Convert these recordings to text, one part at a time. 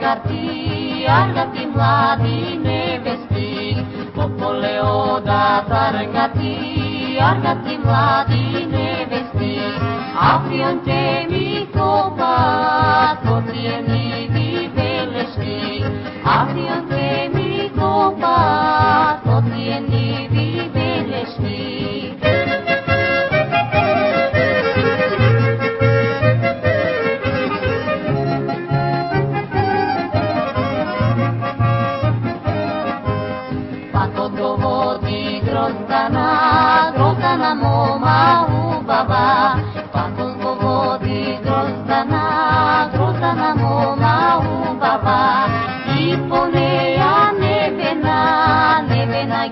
карти, аргати млади невести, по поле одат аргати млади невести, авионте ми копат, потиени ви белешки, авионте ми копат, потиени ви белешки. Гроздана мома убава, пакол го води гроздана мома убава, и по неја невена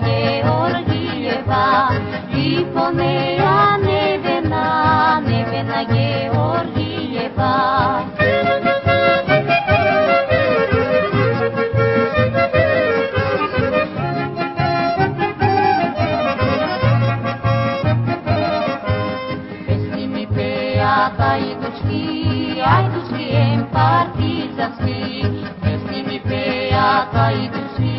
Георгиева, и по неја невена Георгиева. Ајдучки ем партизански, песни ми пеат, ајдучки